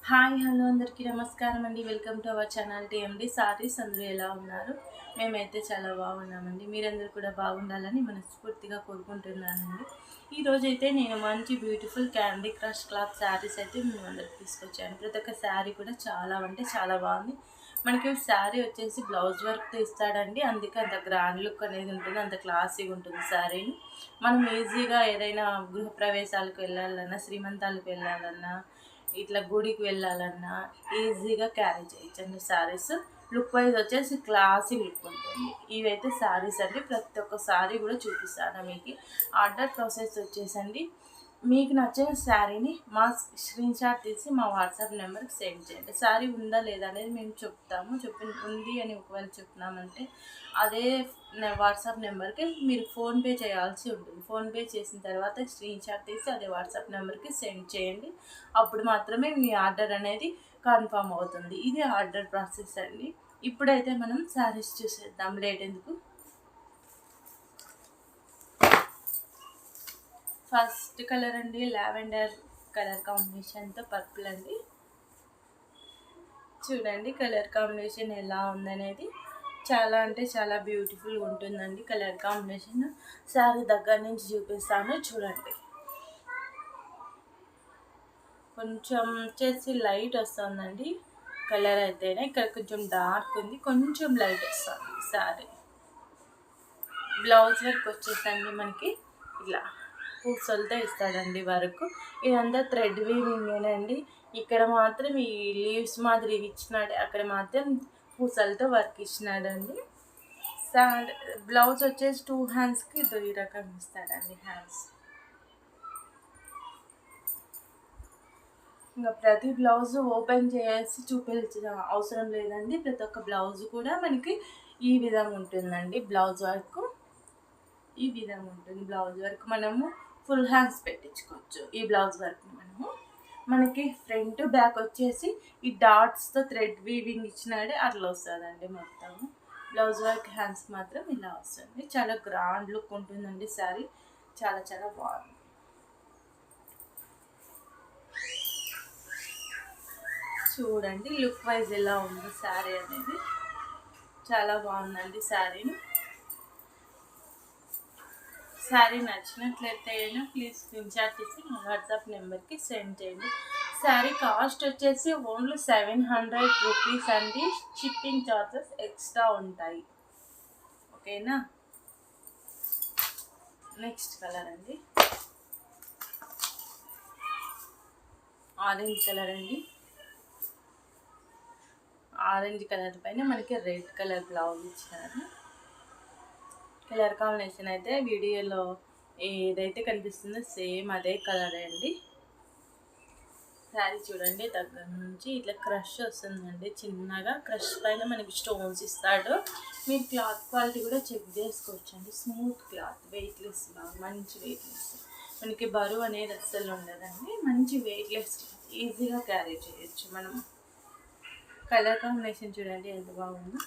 Hi hello అందరికీ నమస్కారం అండి. Welcome to our channel TMD saris. అందరూ ఎలా ఉన్నారు? మేమైతే చాలా బాగున్నామండి. మీరందరూ కూడా బాగుండాలని మనస్ఫూర్తిగా కోరుకుంటున్నానండి. ఈరోజైతే నేను మంచి beautiful candy crush cloth saris అయితే మేము అందరికి తీసుకొచ్చాను. ప్రతి ఒక్క శారీ కూడా చాలా అంటే చాలా బాగుంది. మనకి శారీ వచ్చేసి బ్లౌజ్ వర్క్తో ఇస్తాడండి. అందుకే అంత గ్రాండ్ లుక్ అనేది ఉంటుంది, అంత క్లాసీగా ఉంటుంది శారీని. మనం ఈజీగా ఏదైనా గృహప్రవేశాలకు వెళ్ళాలన్నా, శ్రీమంతాలకు వెళ్ళాలన్నా, ఇట్లా గుడికి వెళ్ళాలన్నా ఈజీగా క్యారీ చేయొచ్చండి శారీస్. లుక్ వైజ్ వచ్చేసి క్లాసీ లుక్ ఉంటుంది. ఇవైతే శారీస్ అండి. ప్రతి ఒక్క శారీ కూడా చూపిస్తాను మీకు. ఆర్డర్ ప్రాసెస్ వచ్చేసండి, మీకు నచ్చిన శారీని మా స్క్రీన్ షాట్ తీసి మా వాట్సాప్ నెంబర్కి సెండ్ చేయండి. శారీ ఉందా లేదా అనేది మేము చెప్తాము. ఉంది అని ఒకవేళ చెప్పినామంటే అదే వాట్సాప్ నెంబర్కి మీరు ఫోన్పే చేయాల్సి ఉంటుంది. ఫోన్పే చేసిన తర్వాత స్క్రీన్ షాట్ తీసి అదే వాట్సాప్ నెంబర్కి సెండ్ చేయండి. అప్పుడు మాత్రమే మీ ఆర్డర్ అనేది కన్ఫర్మ్ అవుతుంది. ఇది ఆర్డర్ ప్రాసెస్ అండి. ఇప్పుడైతే మనం శారీస్ చూసేద్దాం, లేట్ ఎందుకు. ఫస్ట్ కలర్ అండి లావెండర్ కలర్ కాంబినేషన్తో పర్పుల్ అండి. చూడండి కలర్ కాంబినేషన్ ఎలా ఉందనేది. చాలా అంటే చాలా బ్యూటిఫుల్గా ఉంటుందండి కలర్ కాంబినేషన్. శారీ దగ్గర నుంచి చూపిస్తాను చూడండి. కొంచెం వచ్చేసి లైట్ వస్తుందండి కలర్ అయితేనే. ఇక్కడ కొంచెం డార్క్ ఉంది, కొంచెం లైట్ వస్తుంది శారీ. బ్లౌజ్ వర్క్ వచ్చేసండి మనకి ఇలా పూసలతో ఇస్తాడండి వర్క్. ఇదంతా థ్రెడ్ వీవింగేనండి. ఇక్కడ మాత్రం ఈ లీవ్స్ మాదిరి ఇచ్చినాడు, అక్కడ మాత్రం పూసలతో వర్క్ ఇచ్చినాడండి. బ్లౌజ్ వచ్చేసి 2 హ్యాండ్స్కి ఈ రకం ఇస్తాడండి హ్యాండ్స్. ఇంకా ప్రతి బ్లౌజ్ ఓపెన్ చేసి చూపించిన అవసరం లేదండి. ప్రతి ఒక్క బ్లౌజ్ కూడా మనకి ఈ విధంగా ఉంటుందండి. బ్లౌజ్ వర్క్ ఈ విధంగా ఉంటుంది. బ్లౌజ్ వర్క్ మనము ఫుల్ హ్యాండ్స్ పెట్టించుకోవచ్చు. ఈ బ్లౌజ్ వర్క్ మనకి ఫ్రంట్ బ్యాక్ వచ్చేసి ఈ డాట్స్తో థ్రెడ్ వీవింగ్ ఇచ్చినాడే అట్లా వస్తుందండి మొత్తం. బ్లౌజ్ వర్క్ హ్యాండ్స్ మాత్రం ఇలా వస్తుంది. చాలా గ్రాండ్ లుక్ ఉంటుందండి శారీ. చాలా చాలా బాగుంది. చూడండి లుక్ వైజ్ ఎలా ఉంది శారీ అనేది. చాలా బాగుందండి శారీని. శారీ నచ్చినట్లయితే ప్లీజ్ స్క్రీన్ షాట్ తీసి మా వాట్సాప్ నెంబర్కి సెండ్ చేయండి. శారీ కాస్ట్ వచ్చేసి ఓన్లీ 700 రూపీస్ అండి. షిప్పింగ్ ఛార్జెస్ ఎక్స్ట్రా ఉంటాయి. ఓకేనా. నెక్స్ట్ కలర్ అండి ఆరెంజ్ కలర్ అండి. ఆరెంజ్ కలర్ పైన మనకి రెడ్ కలర్ బ్లౌజ్ ఇచ్చినారు. కలర్ కాంబినేషన్ అయితే వీడియోలో ఏదైతే కనిపిస్తుందో సేమ్ అదే కలర్ అండి. శారీ చూడండి దగ్గర నుంచి ఇట్లా క్రష్ వస్తుందండి. చిన్నగా క్రష్ పైన మనకి స్టోన్స్ ఇస్తాడు. మీరు క్లాత్ క్వాలిటీ కూడా చెక్ చేసుకోవచ్చండి. స్మూత్ క్లాత్, వెయిట్లెస్, బాగా మంచి వెయిట్లెస్. మనకి బరువు అనేది అస్సలు ఉండదండి. మంచి వెయిట్లెస్ క్లాత్, ఈజీగా క్యారీ చేయొచ్చు మనం. కలర్ కాంబినేషన్ చూడండి ఎంత బాగుందో.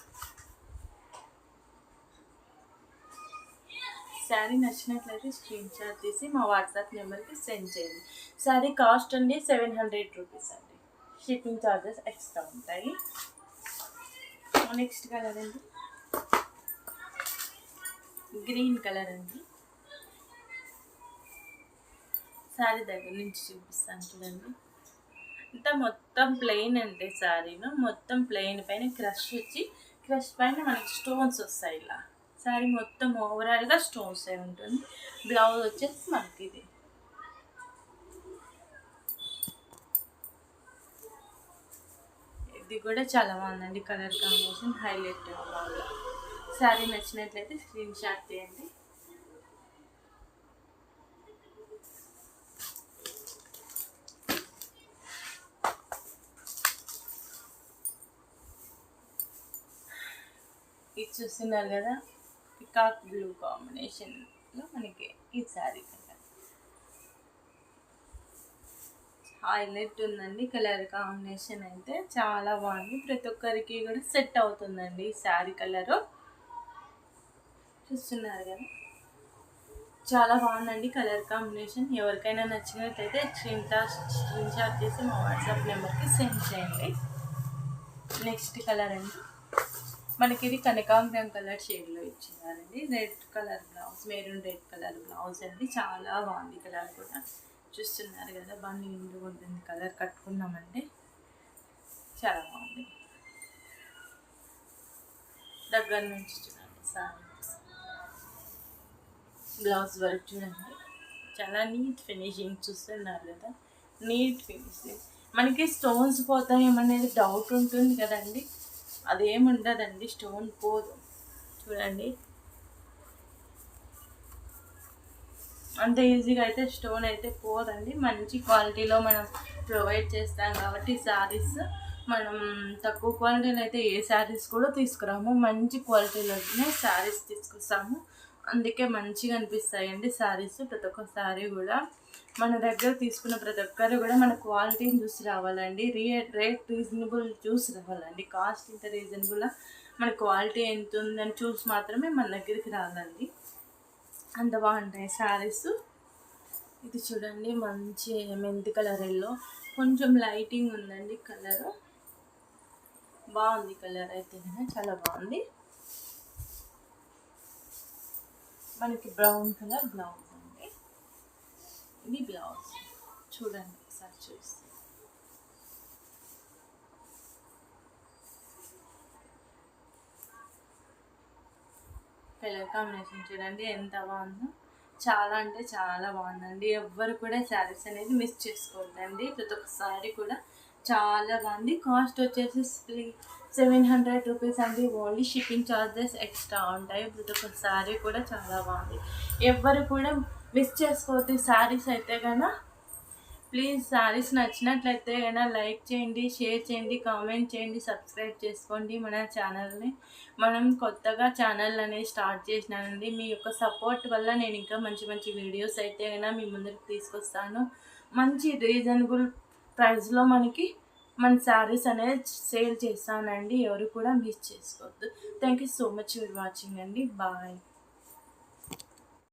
శారీ నచ్చినట్లయితే స్క్రీన్ షాట్ తీసి మా వాట్సాప్ నెంబర్కి సెండ్ చేయండి. శారీ కాస్ట్ అండి 700 రూపీస్ అండి. షిప్పింగ్ ఛార్జెస్ ఎక్స్ట్రా ఉంటాయి. నెక్స్ట్ కలర్ అండి గ్రీన్ కలర్ అండి. శారీ దగ్గర నుంచి చూపిస్తాను చూడండి. ఇంత మొత్తం ప్లెయిన్ అంటే శారీలో మొత్తం ప్లెయిన్ పైన క్రష్ వచ్చి, క్రష్ పైన మనకి స్టోన్స్ వస్తాయి ఇలా. శారీ మొత్తం ఓవరాల్గా స్టోన్స్ అయి ఉంటుంది. బ్లౌజ్ వచ్చేసి మనకి ఇది కూడా చాలా బాగుందండి. కలర్ కాంబినేషన్ హైలైట్ బాగా. శారీ నచ్చినట్లయితే స్క్రీన్ షాట్ తీయండి. ఇది చూస్తున్నారు కదా, పికాక్ బ్లూ కాంబినేషన్లో మనకి ఈ శారీ కలర్ హైలైట్ ఉందండి. కలర్ కాంబినేషన్ అయితే చాలా బాగుంది. ప్రతి ఒక్కరికి కూడా సెట్ అవుతుందండి ఈ శారీ కలరు. చూస్తున్నారు కదా, చాలా బాగుందండి కలర్ కాంబినేషన్. ఎవరికైనా నచ్చినట్లయితే స్క్రీన్ షాట్ చేసి మా వాట్సాప్ నెంబర్కి సెండ్ చేయండి. నెక్స్ట్ కలర్ అండి, మనకి ఇది కనకాంబరం కలర్ షేడ్లో ఇచ్చినారండి. Red colour blouse, maroon red colour blouse అండి. చాలా బాగుంది కలర్ కూడా. చూస్తున్నారు కదా, బాగా నిండుగా ఉంటుంది కలర్. కట్టుకున్నామంటే చాలా బాగుంది. దగ్గర నుంచి చూడండి సారీ బ్లౌజ్ వర్క్ చూడండి, చాలా నీట్ ఫినిషింగ్. చూస్తున్నారు కదా, నీట్ ఫినిషింగ్. మనకి స్టోన్స్ పోతాయేమనేది డౌట్ ఉంటుంది కదండి, అదేముండదండి, స్టోన్ పోదు. చూడండి, అంత ఈజీగా అయితే స్టోన్ అయితే పోదండి. మంచి క్వాలిటీలో మనం ప్రొవైడ్ చేస్తాం కాబట్టి శారీస్ మనం తక్కువ క్వాలిటీలో అయితే ఏ శారీస్ కూడా తీసుకురాము, మంచి క్వాలిటీలోనే శారీస్ తీసుకొస్తాము. అందుకే మంచిగా అనిపిస్తాయండి శారీస్. ప్రతి ఒక్క శారీ కూడా మన దగ్గర తీసుకున్న ప్రతి ఒక్కరు కూడా మన క్వాలిటీని చూసి రావాలండి. రేట్ రీజనబుల్ చూసి రావాలండి. కాస్ట్ ఇంత రీజనబుల్, మన క్వాలిటీ ఎంత ఉందని చూసి మాత్రమే మన దగ్గరికి రావాలండి. అంత బాగుంటాయి శారీస్. ఇది చూడండి, మంచి మెంతి కలర్ ఎల్లో, కొంచెం లైటింగ్ ఉందండి కలర్. బాగుంది కలర్ అయితే, చాలా బాగుంది. మనకి బ్రౌన్ కలర్ బ్లౌజ్ అండి. ఇది బ్లౌజ్ చూడండి, ఒకసారి చూస్తే కలర్ కాంబినేషన్ చూడండి ఎంత బాగుందో. చాలా అంటే చాలా బాగుందండి. ఎవ్వరు కూడా శారీస్ అనేది మిస్ చేసుకోవద్దండి. ప్రతి ఒక్క శారీ కూడా చాలా బాగుంది. కాస్ట్ వచ్చేసి 700 రూపీస్ అండి. ఓన్లీ షిప్పింగ్ ఛార్జెస్ ఎక్స్ట్రా ఉంటాయి. ప్రతి ఒక్క శారీ కూడా చాలా బాగుంది. ఎవ్వరు కూడా మిస్ చేసుకోవద్దు శారీస్ అయితే కన్నా. ప్లీజ్ శారీస్ నచ్చినట్లయితే కన్నా లైక్ చేయండి, షేర్ చేయండి, కామెంట్ చేయండి, సబ్స్క్రైబ్ చేసుకోండి మన ఛానల్ని. మనం కొత్తగా ఛానల్ అనేది స్టార్ట్ చేసినానండి. మీ యొక్క సపోర్ట్ వల్ల నేను ఇంకా మంచి మంచి వీడియోస్ అయితే కన్నా మీ ముందరికి తీసుకొస్తాను. మంచి రీజనబుల్ ప్రైస్లో మన శారీస్ అనేది సేల్ చేస్తానండి. ఎవరు కూడా మిస్ చేసుకోవద్దు. Thank you so much for watching అండి. బాయ్.